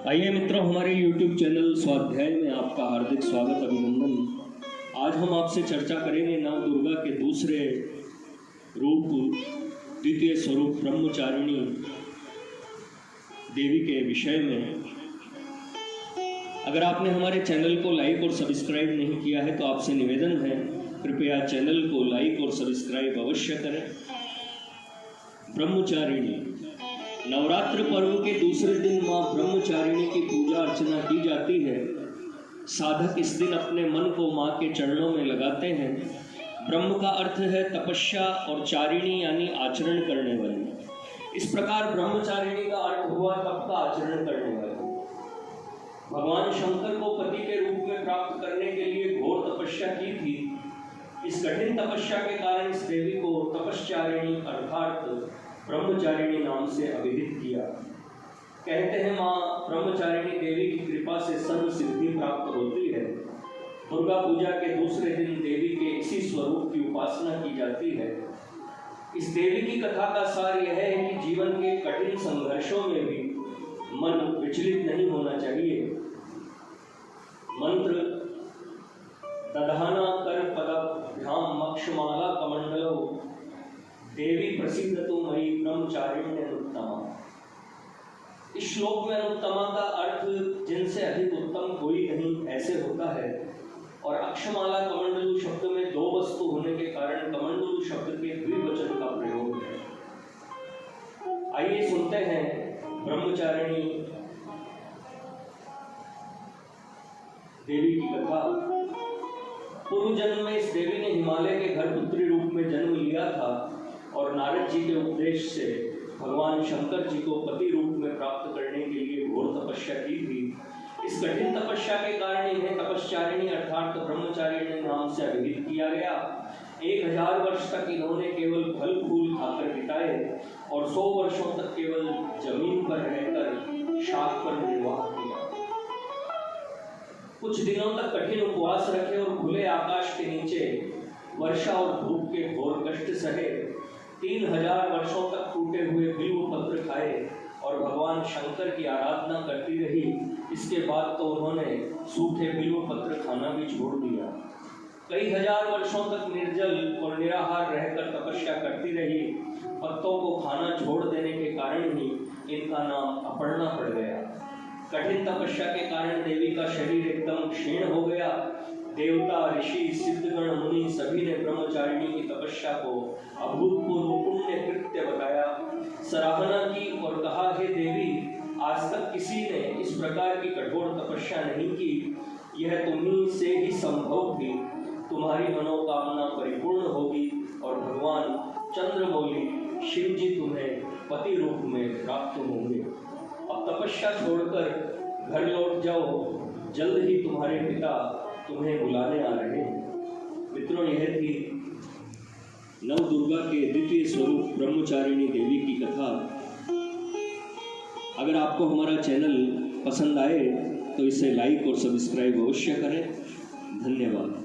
आइए मित्रों, हमारे YouTube चैनल स्वाध्याय में आपका हार्दिक स्वागत अभिनंदन। आज हम आपसे चर्चा करेंगे नव दुर्गा के दूसरे रूप द्वितीय स्वरूप ब्रह्मचारिणी देवी के विषय में। अगर आपने हमारे चैनल को लाइक और सब्सक्राइब नहीं किया है तो आपसे निवेदन है, कृपया चैनल को लाइक और सब्सक्राइब अवश्य करें। ब्रह्मचारिणी नवरात्र पर्व के दूसरे दिन मां ब्रह्मचारिणी की पूजा अर्चना की जाती है। साधक इस दिन अपने मन को मां के चरणों में लगाते हैं। ब्रह्म का अर्थ है तपस्या और चारिणी यानी आचरण करने वाली। इस प्रकार ब्रह्मचारिणी का अर्थ हुआ तप का आचरण करने वाली। भगवान शंकर को पति के रूप में प्राप्त करने के लिए घोर तपस्या की थी। इस कठिन तपस्या के कारण इस देवी को तपश्चारिणी अर्थात ब्रह्मचारिणी नाम से अभिहित किया। कहते हैं मां ब्रह्मचारिणी देवी की कृपा से सर्व सिद्धि प्राप्त होती है। दुर्गा पूजा के दूसरे दिन देवी के इसी स्वरूप की उपासना की जाती है। इस देवी की कथा का सार यह है कि जीवन के कठिन संघर्षों में भी मन विचलित नहीं होना चाहिए। मंत्र दधाना कर पदभ्याम मक्षमाला कमंडलो देवी प्रसिद्ध तो मई ब्रह्मचारिणी अनुत्तमा। इस श्लोक में अनुत्तमा का अर्थ जिनसे अधिक उत्तम कोई नहीं ऐसे होता है, और अक्षमाला कमंडलु शब्द में दो वस्तु होने के कारण कमंडलु शब्द के द्विवचन का प्रयोग है। आइए सुनते हैं ब्रह्मचारिणी देवी की कथा। पूर्व जन्म में इस देवी ने हिमालय के घर पुत्री रूप में जन्म लिया था और नारद जी के उपदेश से भगवान शंकर जी को पति रूप में प्राप्त करने के लिए घोर तपस्या की थी। इस कठिन तपस्या के कारण इन्हें तपश्चारिणी अर्थात ब्रह्मचारिणी नाम से अभिहित किया गया। 1000 वर्ष तक इन्होंने केवल फल फूल खाकर बिताए और 100 वर्षों तक केवल जमीन पर रहकर शाख पर निर्वाह किया। कुछ दिनों तक कठिन उपवास रखे और खुले आकाश के नीचे वर्षा और धूप के घोर कष्ट सहे। 3000 वर्षों तक टूटे हुए बिल्व पत्र खाए और भगवान शंकर की आराधना करती रही। इसके बाद तो उन्होंने सूखे बिल्व पत्र खाना भी छोड़ दिया। कई हजार वर्षों तक निर्जल और निराहार रहकर तपस्या करती रही। पत्तों को खाना छोड़ देने के कारण ही इनका नाम अपर्णा पड़ गया। कठिन तपस्या के कारण देवी का शरीर एकदम क्षीण हो गया। देवता, ऋषि, सिद्धगण, मुनि सभी ने ब्रह्मचारिणी की तपस्या को अभूतपूर्व पुण्य कृत्य बताया, सराहना की और कहा, हे देवी, आज तक किसी ने इस प्रकार की कठोर तपस्या नहीं की। यह तुम्ही से ही संभव थी। तुम्हारी मनोकामना परिपूर्ण होगी और भगवान चंद्रमौली शिव जी तुम्हें पति रूप में प्राप्त होंगे। अब तपस्या छोड़कर घर लौट जाओ, जल्द ही तुम्हारे पिता तुम्हें बुलाने आ रहे हैं। मित्रों, यह थी नव दुर्गा के द्वितीय स्वरूप ब्रह्मचारिणी देवी की कथा। अगर आपको हमारा चैनल पसंद आए तो इसे लाइक और सब्सक्राइब अवश्य करें। धन्यवाद।